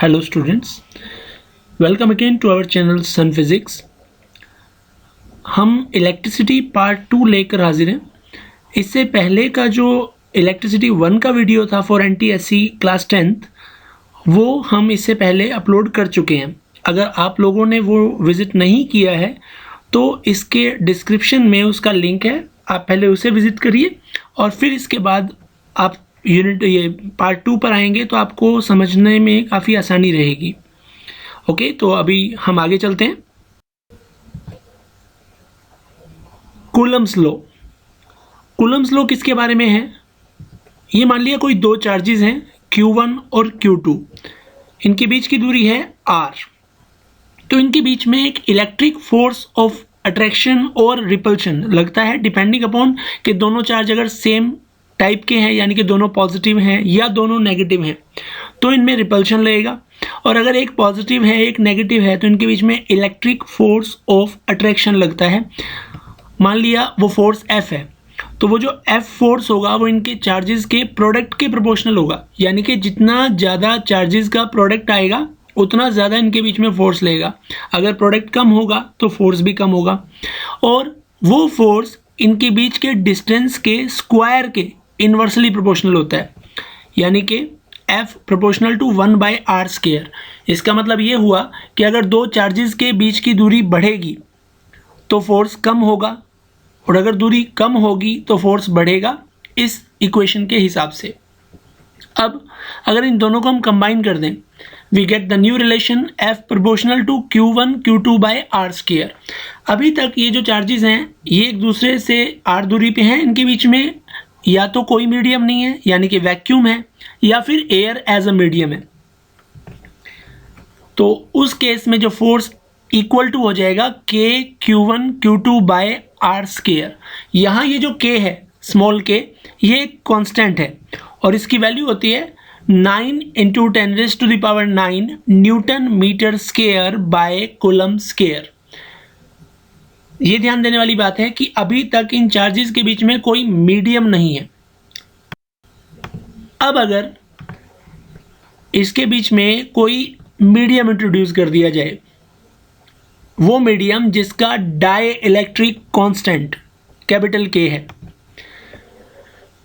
Hello students, welcome again to our channel Sun Physics। हम electricity part 2 लेकर हाजिर हैं। इससे पहले का जो इलेक्ट्रिसिटी 1 का वीडियो था फॉर NTSC क्लास 10th वो हम इससे पहले अपलोड कर चुके हैं। अगर आप लोगों ने वो विज़िट नहीं किया है तो इसके डिस्क्रिप्शन में उसका लिंक है, आप पहले उसे विज़िट करिए और फिर इसके बाद आप ये पार्ट 2 पर आएंगे तो आपको समझने में काफ़ी आसानी रहेगी। ओके, तो अभी हम आगे चलते हैं। Coulomb's law. कूलम्स लॉ किसके बारे में है? ये मान लिया कोई दो चार्जेस हैं Q1 और Q2, इनके बीच की दूरी है R। तो इनके बीच में एक इलेक्ट्रिक फोर्स ऑफ अट्रैक्शन और रिपल्शन लगता है डिपेंडिंग अपॉन कि दोनों चार्ज अगर सेम टाइप के हैं यानी कि दोनों पॉजिटिव हैं या दोनों नेगेटिव हैं तो इनमें रिपल्शन लगेगा, और अगर एक पॉजिटिव है एक नेगेटिव है तो इनके बीच में इलेक्ट्रिक फोर्स ऑफ अट्रैक्शन लगता है। मान लिया वो फोर्स F है तो वो जो F फोर्स होगा वो इनके चार्जेस के प्रोडक्ट के प्रोपोर्शनल होगा, यानी कि जितना ज़्यादा चार्जेस का प्रोडक्ट आएगा उतना ज़्यादा इनके बीच में फोर्स लगेगा। अगर प्रोडक्ट कम होगा तो फोर्स भी कम होगा, और वो फोर्स इनके बीच के डिस्टेंस के स्क्वायर के इन्वर्सली प्रोपोर्शनल होता है, यानी कि F प्रोपोर्शनल टू 1/r²। इसका मतलब ये हुआ कि अगर दो चार्जेस के बीच की दूरी बढ़ेगी तो फोर्स कम होगा, और अगर दूरी कम होगी तो फोर्स बढ़ेगा, इस इक्वेशन के हिसाब से। अब अगर इन दोनों को हम कंबाइन कर दें, we get the new relation F proportional to Q1 Q2/r²। अभी तक ये जो चार्जेस हैं ये एक दूसरे से r दूरी पे हैं, इनके बीच में या तो कोई मीडियम नहीं है यानी कि वैक्यूम है, या फिर एयर एज अ मीडियम है। तो उस केस में जो फोर्स इक्वल टू हो जाएगा K Q1 Q2/r²। यहाँ ये जो K है स्मॉल k ये एक कांस्टेंट है और इसकी वैल्यू होती है 9 × 10⁹ newton metre square by coulomb square. ये ध्यान देने वाली बात है कि अभी तक इन चार्जेस के बीच में कोई मीडियम नहीं है। अब अगर इसके बीच में कोई मीडियम इंट्रोड्यूस कर दिया जाए, वो मीडियम जिसका dielectric constant capital K है,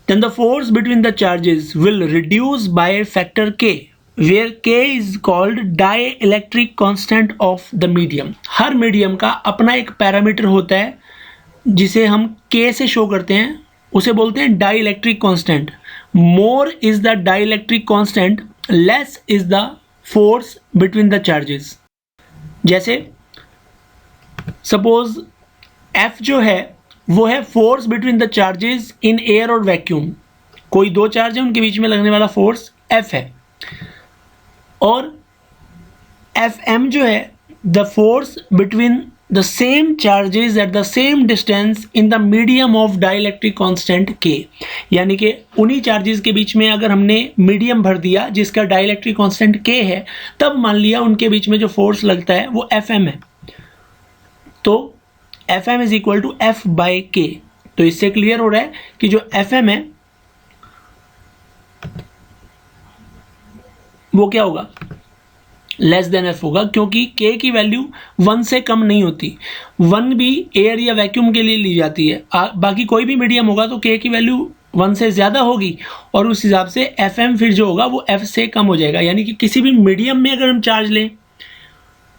then the force between the charges will reduce by factor K, where K is called dielectric constant of the medium। Her medium का अपना एक पैरामीटर होता है जिसे हम K से शो करते हैं, उसे बोलते हैं dielectric constant। More is the dielectric constant, less is the force between the charges। जैसे सपोज F जो है वो है force between the charges in air और वैक्यूम। कोई दो चार्ज है उनके बीच में लगने वाला फोर्स F है, और Fm जो है the force between the same charges at the same distance in the medium of dielectric constant K। यानी कि उन्हीं चार्जेस के बीच में अगर हमने मीडियम भर दिया जिसका डाइलेक्ट्रिक कांस्टेंट K है, तब मान लिया उनके बीच में जो फोर्स लगता है वो Fm है। तो Fm is equal to F/K। तो इससे क्लियर हो रहा है कि जो Fm है वो क्या होगा, लेस देन F होगा, क्योंकि K की वैल्यू 1 से कम नहीं होती। 1 भी एयर या वैक्यूम के लिए ली जाती है, बाकी कोई भी मीडियम होगा तो K की वैल्यू 1 से ज़्यादा होगी, और उस हिसाब से Fm फिर जो होगा वो F से कम हो जाएगा। यानी कि किसी भी मीडियम में अगर हम चार्ज लें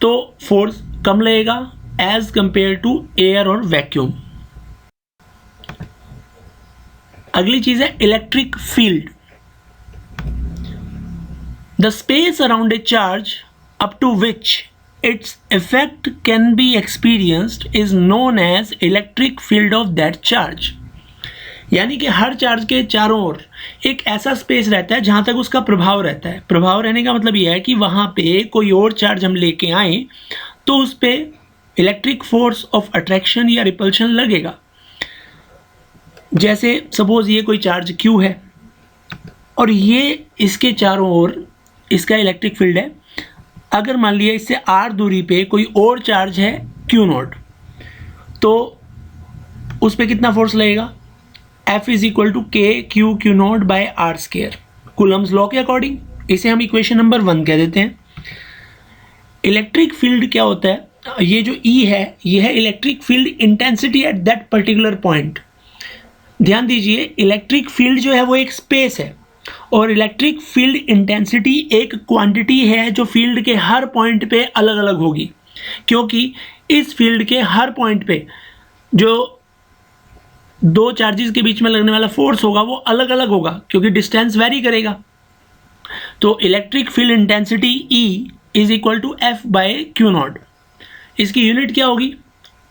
तो फोर्स कम लगेगा एज कंपेयर टू एयर और वैक्यूम। अगली चीज है electric field. The space around a charge up to which its effect can be experienced is known as electric field of that charge. यानी कि हर चार्ज के चारों ओर एक ऐसा स्पेस रहता है जहां तक उसका प्रभाव रहता है। प्रभाव रहने का मतलब यह है कि वहां पे कोई और चार्ज हम लेके आए तो उस पर इलेक्ट्रिक फोर्स ऑफ अट्रैक्शन या रिपल्शन लगेगा। जैसे सपोज ये कोई चार्ज Q है और ये इसके चारों ओर इसका इलेक्ट्रिक फील्ड है। अगर मान लिया इससे R दूरी पे कोई और चार्ज है Q0, तो उस पर कितना फोर्स लगेगा, F is equal to K Q Q0/r²। Coulomb's law के अकॉर्डिंग इसे हम इक्वेशन नंबर 1 कह देते हैं। इलेक्ट्रिक फील्ड क्या होता है, ये जो E है ये है electric field intensity at that particular point. ध्यान दीजिए, इलेक्ट्रिक फील्ड जो है वो एक स्पेस है और इलेक्ट्रिक फील्ड इंटेंसिटी एक क्वांटिटी है जो फील्ड के हर पॉइंट पे अलग अलग होगी, क्योंकि इस फील्ड के हर पॉइंट पे जो दो चार्जेस के बीच में लगने वाला फोर्स होगा वो अलग अलग होगा, क्योंकि डिस्टेंस वेरी करेगा। तो electric field intensity E is equal to F by Q naught. इसकी यूनिट क्या होगी,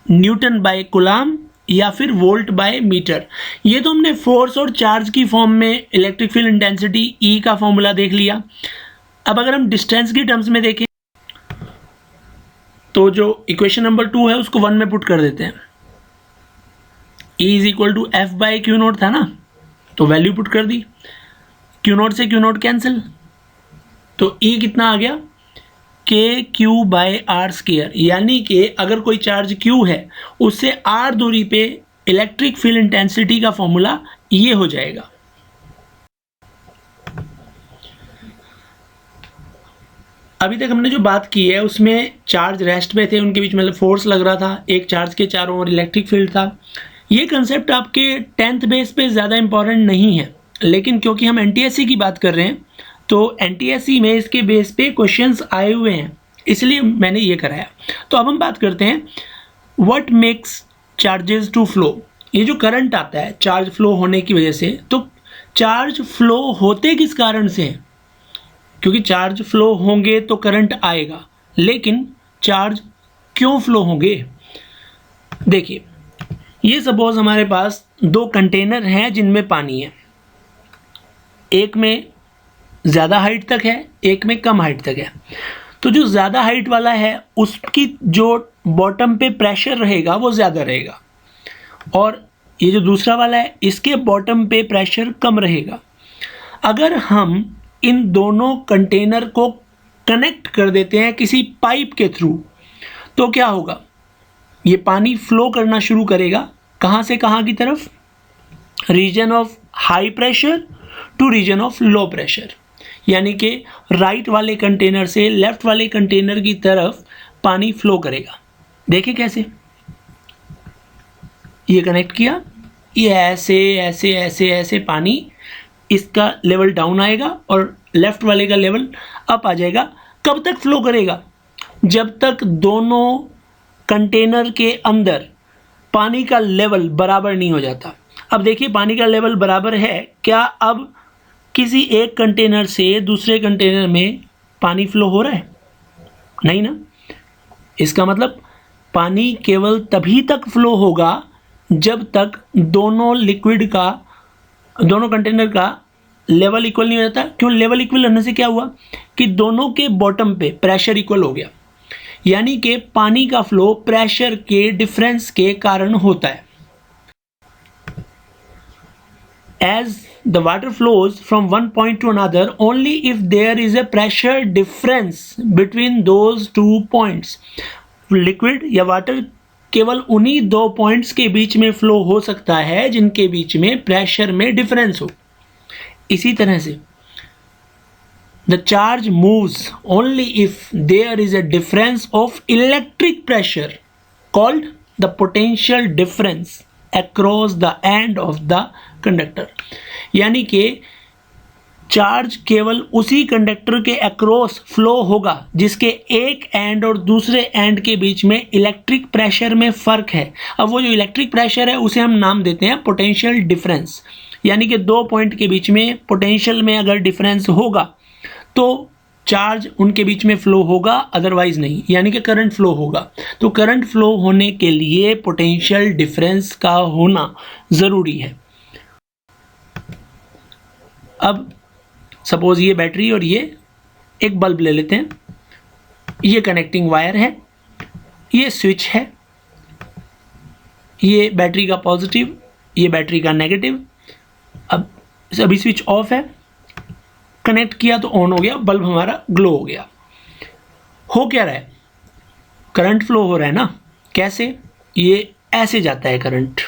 न्यूटन बाय कूलम या फिर वोल्ट बाय मीटर। ये तो हमने फोर्स और चार्ज की फॉर्म में इलेक्ट्रिक फील्ड इंटेंसिटी E का फॉर्मूला देख लिया। अब अगर हम डिस्टेंस की टर्म्स में देखें तो जो इक्वेशन नंबर 2 है उसको 1 में पुट कर देते हैं। E is equal to F by Q naught था ना, तो वैल्यू पुट कर दी, क्यू नॉट से क्यू नॉट कैंसिल, तो E कितना आ गया, के क्यू बाय आर स्क्वायर। यानी कि अगर कोई चार्ज Q है उससे R दूरी पे इलेक्ट्रिक फील्ड इंटेंसिटी का फॉर्मूला ये हो जाएगा। अभी तक हमने जो बात की है उसमें चार्ज रेस्ट पे थे, उनके बीच मतलब फोर्स लग रहा था, एक चार्ज के चारों ओर इलेक्ट्रिक फील्ड था। ये कंसेप्ट आपके 10th बेस पे ज़्यादा इंपॉर्टेंट नहीं है, लेकिन क्योंकि हम एनटीएससी की बात कर रहे हैं तो एनटीएससी में इसके बेस पे क्वेश्चंस आए हुए हैं, इसलिए मैंने ये कराया। तो अब हम बात करते हैं what makes charges to flow. ये जो करंट आता है चार्ज फ्लो होने की वजह से, तो चार्ज फ्लो होते किस कारण से हैं, क्योंकि चार्ज फ्लो होंगे तो करंट आएगा, लेकिन चार्ज क्यों फ्लो होंगे। देखिए, ये सपोज हमारे पास दो कंटेनर हैं जिनमें पानी है, एक में ज़्यादा हाइट तक है, एक में कम हाइट तक है। तो जो ज़्यादा हाइट वाला है उसकी जो बॉटम पे प्रेशर रहेगा वो ज़्यादा रहेगा, और ये जो दूसरा वाला है इसके बॉटम पे प्रेशर कम रहेगा। अगर हम इन दोनों कंटेनर को कनेक्ट कर देते हैं किसी पाइप के थ्रू, तो क्या होगा, ये पानी फ्लो करना शुरू करेगा। कहाँ से कहाँ की तरफ, region of high pressure to region of low pressure. यानी कि राइट वाले कंटेनर से लेफ्ट वाले कंटेनर की तरफ पानी फ्लो करेगा। देखिए कैसे, ये कनेक्ट किया, ये ऐसे ऐसे ऐसे ऐसे पानी इसका लेवल डाउन आएगा और लेफ्ट वाले का लेवल अप आ जाएगा। कब तक फ्लो करेगा, जब तक दोनों कंटेनर के अंदर पानी का लेवल बराबर नहीं हो जाता। अब देखिए, पानी का लेवल बराबर है, क्या अब किसी एक कंटेनर से दूसरे कंटेनर में पानी फ्लो हो रहा है, नहीं ना। इसका मतलब पानी केवल तभी तक फ्लो होगा जब तक दोनों कंटेनर का लेवल इक्वल नहीं हो जाता। क्यों, लेवल इक्वल होने से क्या हुआ कि दोनों के बॉटम पे प्रेशर इक्वल हो गया, यानी कि पानी का फ्लो प्रेशर के डिफरेंस के कारण होता है। As the water flows from one point to another only if there is a pressure difference between those two points. Liquid या वाटर केवल उन्हीं दो पॉइंट्स के बीच में फ्लो हो सकता है जिनके बीच में प्रेशर में डिफरेंस हो। इसी तरह से the charge moves only if there is a difference of electric pressure called the potential difference across the end of the conductor. यानी कि चार्ज केवल उसी कंडक्टर के अक्रॉस फ्लो होगा जिसके एक एंड और दूसरे एंड के बीच में इलेक्ट्रिक प्रेशर में फ़र्क है। अब वो जो इलेक्ट्रिक प्रेशर है उसे हम नाम देते हैं पोटेंशियल डिफरेंस। यानी कि दो पॉइंट के बीच में पोटेंशियल में अगर डिफरेंस होगा तो चार्ज उनके बीच में फ्लो होगा, अदरवाइज नहीं, यानी कि करंट फ्लो होगा। तो करंट फ्लो होने के लिए पोटेंशियल डिफरेंस का होना ज़रूरी है। अब सपोज ये बैटरी और ये एक बल्ब ले लेते हैं, ये कनेक्टिंग वायर है, ये स्विच है, ये बैटरी का पॉजिटिव, ये बैटरी का नेगेटिव। अब अभी स्विच ऑफ है, कनेक्ट किया तो ऑन हो गया, बल्ब हमारा ग्लो हो गया। हो क्या रहा है, करंट फ्लो हो रहा है ना। कैसे, ये ऐसे जाता है करंट,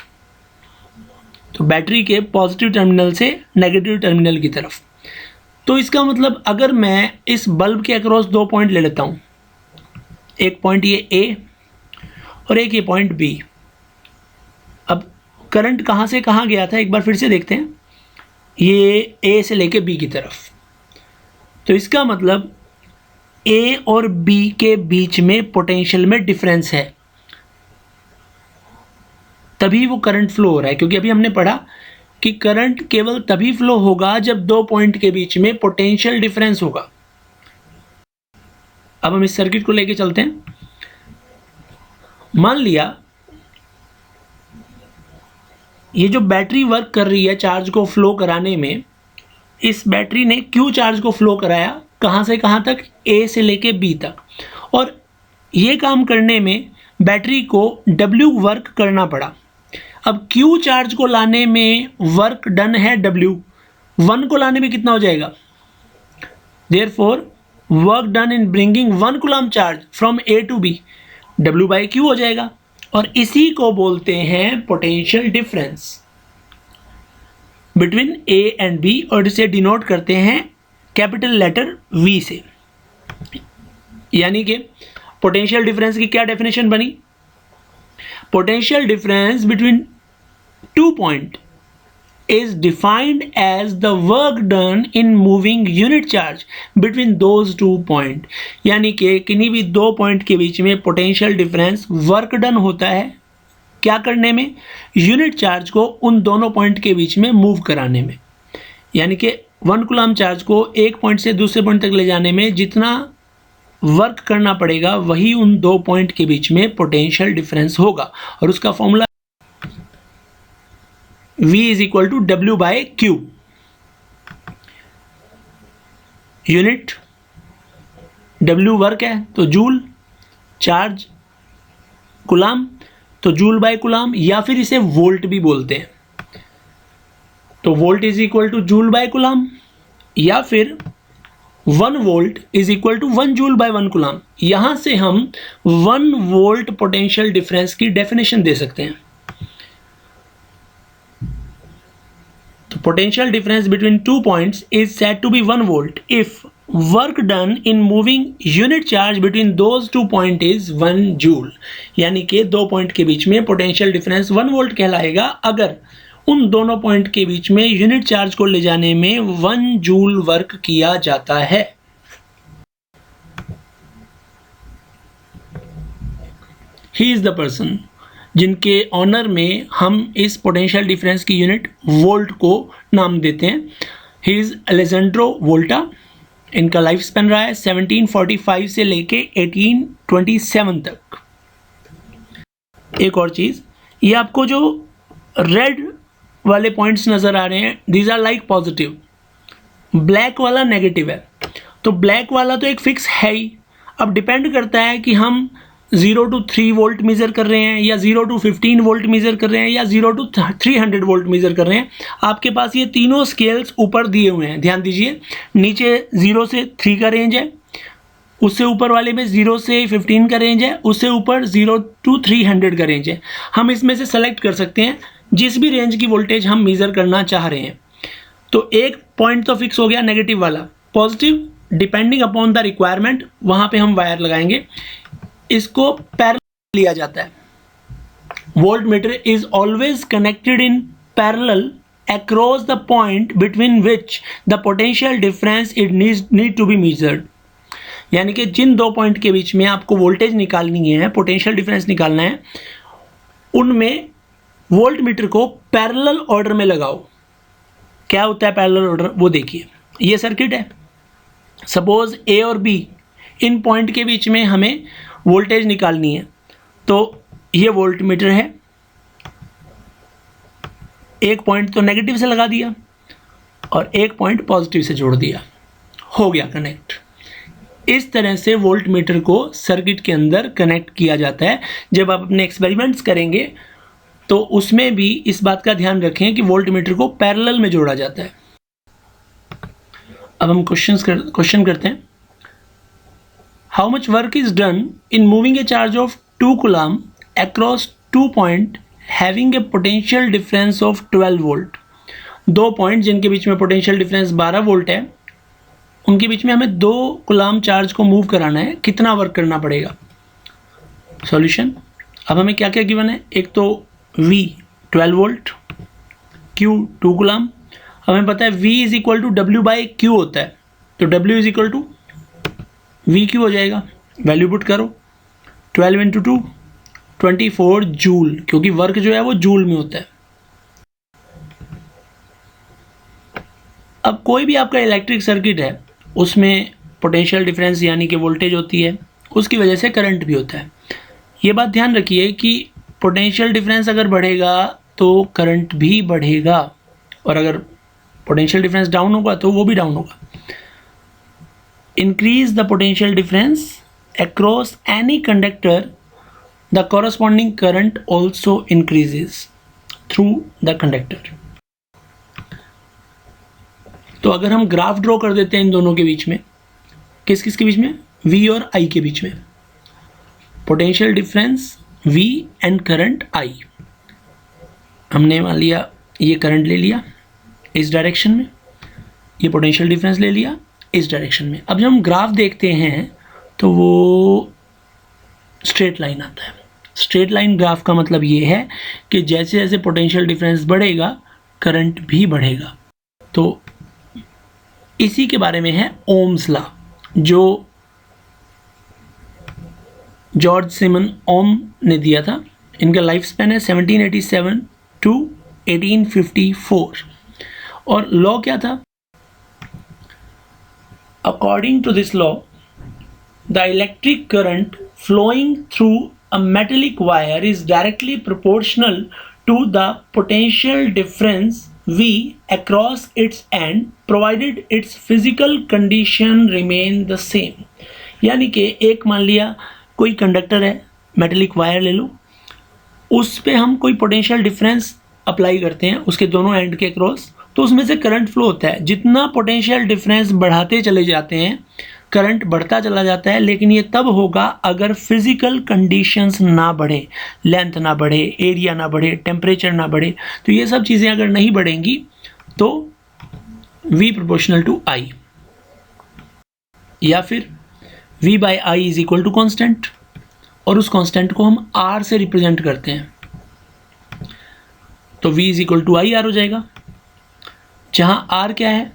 तो बैटरी के पॉजिटिव टर्मिनल से नेगेटिव टर्मिनल की तरफ। तो इसका मतलब अगर मैं इस बल्ब के अक्रॉस दो पॉइंट ले लेता हूँ, एक पॉइंट ये ए और एक ये पॉइंट बी। अब करंट कहाँ से कहाँ गया था एक बार फिर से देखते हैं, ये ए से लेके बी की तरफ। तो इसका मतलब ए और बी के बीच में पोटेंशियल में डिफरेंस है, तभी वो करंट फ्लो हो रहा है। क्योंकि अभी हमने पढ़ा कि करंट केवल तभी फ्लो होगा जब दो पॉइंट के बीच में पोटेंशियल डिफरेंस होगा। अब हम इस सर्किट को लेके चलते हैं। मान लिया ये जो बैटरी वर्क कर रही है चार्ज को फ्लो कराने में, इस बैटरी ने क्यू चार्ज को फ्लो कराया कहाँ से कहाँ तक, ए से लेके बी तक, और ये काम करने में बैटरी को डब्ल्यू वर्क करना पड़ा। अब क्यू चार्ज को लाने में वर्क डन है डब्ल्यू, वन को लाने में कितना हो जाएगा, therefore work done in bringing 1 coulomb charge from A to B W by Q हो जाएगा, और इसी को बोलते हैं potential difference between A and B, और इसे डिनोट करते हैं कैपिटल लेटर वी से। यानी कि पोटेंशियल डिफरेंस की क्या डेफिनेशन बनी, potential difference between two point is defined as the work done in moving unit charge between those two point। यानी कि किन्हीं भी दो पॉइंट के बीच में पोटेंशियल डिफरेंस वर्क डन होता है क्या करने में, यूनिट चार्ज को उन दोनों पॉइंट के बीच में मूव कराने में। यानी कि 1 कूलम्ब चार्ज को एक पॉइंट से दूसरे पॉइंट तक ले जाने में जितना वर्क करना पड़ेगा वही उन दो पॉइंट के बीच में पोटेंशियल डिफरेंस होगा, और उसका formula V is equal to W by Q. Unit W work है तो जूल, चार्ज कूलम्ब तो जूल बाय कूलम्ब, या फिर इसे वोल्ट भी बोलते हैं। तो volt is equal to joule by coulomb, या फिर 1 volt is equal to 1 joule by 1 coulomb. यहां से हम 1 वोल्ट पोटेंशियल डिफरेंस की डेफिनेशन दे सकते हैं। तो potential difference between 2 points is said to be 1 volt if work done in moving unit charge between those 2 points is 1 joule। यानी कि दो पॉइंट के बीच में potential difference 1 वोल्ट कहलाएगा अगर उन दोनों पॉइंट के बीच में यूनिट चार्ज को ले जाने में 1 जूल वर्क किया जाता है। He is the person जिनके ऑनर में हम इस पोटेंशियल डिफरेंस की यूनिट वोल्ट को नाम देते हैं। He is Alessandro Volta. इनका लाइफ स्पेन रहा है 1745 से लेके 1827 तक। एक और चीज़, ये आपको जो रेड वाले पॉइंट्स नज़र आ रहे हैं these are like positive, black वाला नेगेटिव है। तो ब्लैक वाला तो एक फिक्स है ही, अब डिपेंड करता है कि हम 0 to 3 वोल्ट मेज़र कर रहे हैं, या 0 to 15 वोल्ट मेज़र कर रहे हैं, या 0 to 300 वोल्ट मेज़र कर रहे हैं। आपके पास ये तीनों स्केल्स ऊपर दिए हुए हैं, ध्यान दीजिए। नीचे 0 से 3 का रेंज है, उससे ऊपर वाले में 0 से 15 का रेंज है, उससे ऊपर 0 to 300 का रेंज है। हम इसमें से सेलेक्ट कर सकते हैं जिस भी रेंज की वोल्टेज हम मेज़र करना चाह रहे हैं। तो एक पॉइंट तो फिक्स हो गया नेगेटिव वाला, positive depending upon the requirement वहाँ पे हम वायर लगाएंगे। इसको पैरेलल लिया जाता है। Voltmeter is always connected in parallel across the point between which the potential difference it need to be measured. यानी कि जिन दो पॉइंट के बीच में आपको वोल्टेज निकालनी है, पोटेंशियल डिफरेंस निकालना है, उनमें वोल्ट मीटर को पैरेलल ऑर्डर में लगाओ। क्या होता है पैरेलल ऑर्डर, वो देखिए। ये सर्किट है, सपोज ए और बी इन पॉइंट के बीच में हमें वोल्टेज निकालनी है। तो ये वोल्ट मीटर है, एक पॉइंट तो नेगेटिव से लगा दिया और एक पॉइंट पॉजिटिव से जोड़ दिया, हो गया कनेक्ट। इस तरह से वोल्ट मीटर को सर्किट के अंदर कनेक्ट किया जाता है। जब आप अपने एक्सपेरिमेंट्स करेंगे तो उसमें भी इस बात का ध्यान रखें कि वोल्ट मीटर को पैरेलल में जोड़ा जाता है। अब हम क्वेश्चन करते हैं। How much work is done in moving a charge of 2 coulomb across 2 points having a potential difference of 12 volt? दो पॉइंट जिनके बीच में पोटेंशियल डिफरेंस 12 वोल्ट है, उनके बीच में हमें 2 कूलम्ब चार्ज को मूव कराना है, कितना वर्क करना पड़ेगा। सॉल्यूशन। अब हमें क्या क्या गिवन है, एक तो V 12 वोल्ट, Q 2 कूलम। हमें पता है V is equal to W by Q होता है, तो W is equal to VQ हो जाएगा। वैल्यू पुट करो, 12 इंटू 2 24 जूल, क्योंकि वर्क जो है वो जूल में होता है। अब कोई भी आपका इलेक्ट्रिक सर्किट है, उसमें पोटेंशियल डिफरेंस यानी कि वोल्टेज होती है, उसकी वजह से करंट भी होता है। ये बात ध्यान रखिए कि पोटेंशियल डिफरेंस अगर बढ़ेगा तो करंट भी बढ़ेगा, और अगर पोटेंशियल डिफरेंस डाउन होगा तो वो भी डाउन होगा। Increase the potential difference across any conductor, the corresponding current also increases through the conductor. तो अगर हम ग्राफ ड्रॉ कर देते हैं इन दोनों के बीच में, किस किस के बीच में, V और I के बीच में, potential difference V and current I। हमने मान लिया ये करंट ले लिया इस डायरेक्शन में, ये पोटेंशियल डिफरेंस ले लिया इस डायरेक्शन में। अब जब हम ग्राफ देखते हैं तो वो स्ट्रेट लाइन आता है। स्ट्रेट लाइन ग्राफ का मतलब ये है कि जैसे जैसे पोटेंशियल डिफरेंस बढ़ेगा करंट भी बढ़ेगा। तो इसी के बारे में है ओम्स लॉ, जो जॉर्ज सिमन ओम ने दिया था। इनका लाइफ स्पैन है 1787 टू 1854। और लॉ क्या था, according to this law the electric current flowing through a metallic wire is directly proportional to the potential difference V across its end provided its physical condition remain the same। यानी कि एक मान लिया कोई conductor है, metallic wire ले लो, उस पे हम कोई पोटेंशियल डिफरेंस अप्लाई करते हैं उसके दोनों एंड के अक्रॉस, तो उसमें से करंट फ्लो होता है। जितना पोटेंशियल डिफरेंस बढ़ाते चले जाते हैं करंट बढ़ता चला जाता है, लेकिन ये तब होगा अगर फिजिकल कंडीशंस ना बढ़े, लेंथ ना बढ़े, एरिया ना बढ़े, टेम्परेचर ना बढ़े। तो ये सब चीज़ें अगर नहीं बढ़ेंगी तो V प्रोपोर्शनल टू I, या फिर V by I is equal to constant, और उस कॉन्स्टेंट को हम R से रिप्रेजेंट करते हैं, तो V is equal to I R हो जाएगा। जहाँ R क्या है,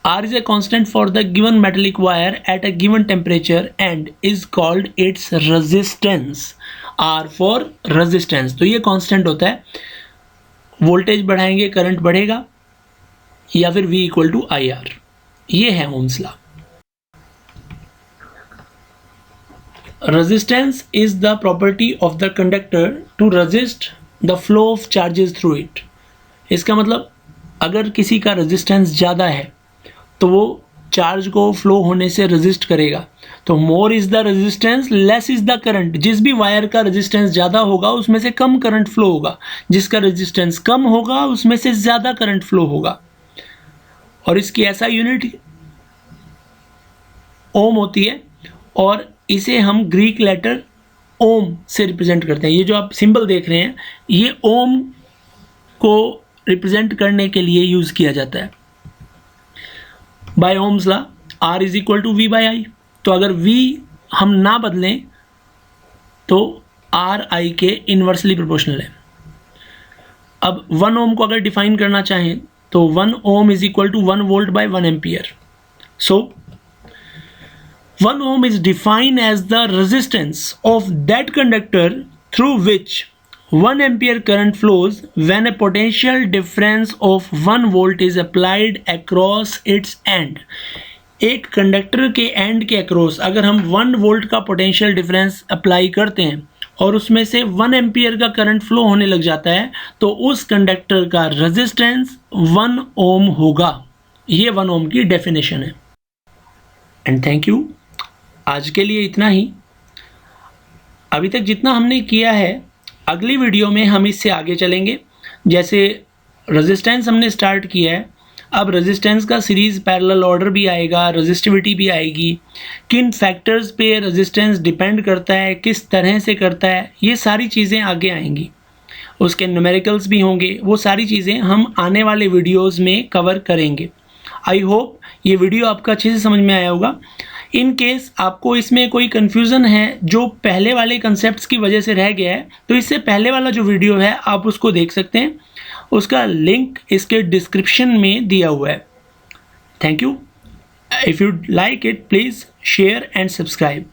R is a constant for the given metallic wire at a given temperature and is called its resistance। R for resistance, तो ये constant होता है। वोल्टेज बढ़ाएंगे करंट बढ़ेगा, या फिर V equal to I R. ये है ohm's law. Resistance is the property of the conductor to resist the flow of charges through it. इसका मतलब अगर किसी का रेजिस्टेंस ज़्यादा है तो वो चार्ज को फ्लो होने से रेजिस्ट करेगा। तो more is the resistance less is the current. जिस भी वायर का रेजिस्टेंस ज़्यादा होगा उसमें से कम करंट फ्लो होगा, जिसका रेजिस्टेंस कम होगा उसमें से ज़्यादा करंट फ्लो होगा। और इसकी ऐसा यूनिट ओम होती है, और इसे हम ग्रीक लेटर ओम से रिप्रेजेंट करते हैं। ये जो आप सिंबल देख रहे हैं ये ओम को रिप्रेजेंट करने के लिए यूज़ किया जाता है। By ohm's law R is equal to V by I. तो अगर V हम ना बदलें तो R I के इन्वर्सली प्रोपोर्शनल है। अब 1 ओम को अगर डिफाइन करना चाहें तो 1 ohm is equal to 1 volt by 1 ampere. So 1 ohm is defined as the resistance of that conductor through which 1 ampere current flows when a potential difference of 1 volt is applied across its end। एक conductor के and के across अगर हम 1 volt का potential difference apply करते हैं और उसमें से 1 एम्पियर का करंट फ्लो होने लग जाता है तो उस कंडक्टर का रेजिस्टेंस 1 ओम होगा। ये 1 ओम की डेफिनेशन है। And thank you. आज के लिए इतना ही। अभी तक जितना हमने किया है अगली वीडियो में हम इससे आगे चलेंगे। जैसे रेजिस्टेंस हमने स्टार्ट किया है, अब रेजिस्टेंस का सीरीज़ पैरेलल ऑर्डर भी आएगा, रेजिस्टिविटी भी आएगी, किन फैक्टर्स पे रेजिस्टेंस डिपेंड करता है, किस तरह से करता है, ये सारी चीज़ें आगे आएंगी। उसके न्यूमेरिकल्स भी होंगे, वो सारी चीज़ें हम आने वाले वीडियोज़ में कवर करेंगे। आई होप ये वीडियो आपका अच्छे से समझ में आया होगा। इन केस आपको इसमें कोई कन्फ्यूज़न है जो पहले वाले कंसेप्ट्स की वजह से रह गया है, तो इससे पहले वाला जो वीडियो है आप उसको देख सकते हैं, उसका लिंक इसके डिस्क्रिप्शन में दिया हुआ है। Thank you. If you like it please share and subscribe.